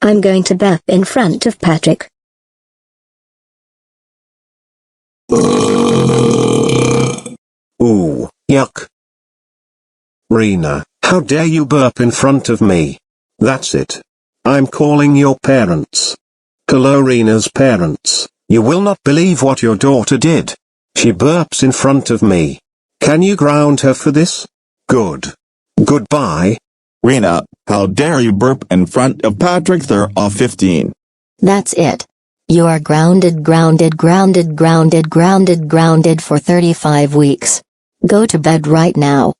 I'm going to burp in front of Patrick. Ooh, yuck. Rena, how dare you burp in front of me? That's it. I'm calling your parents. Hello, Rena's parents. You will not believe what your daughter did. She burps in front of me. Can you ground her for this? Good. Goodbye. Rena, how dare you burp in front of Patrick? They're all 15. That's it. You are grounded for 35 weeks. Go to bed right now.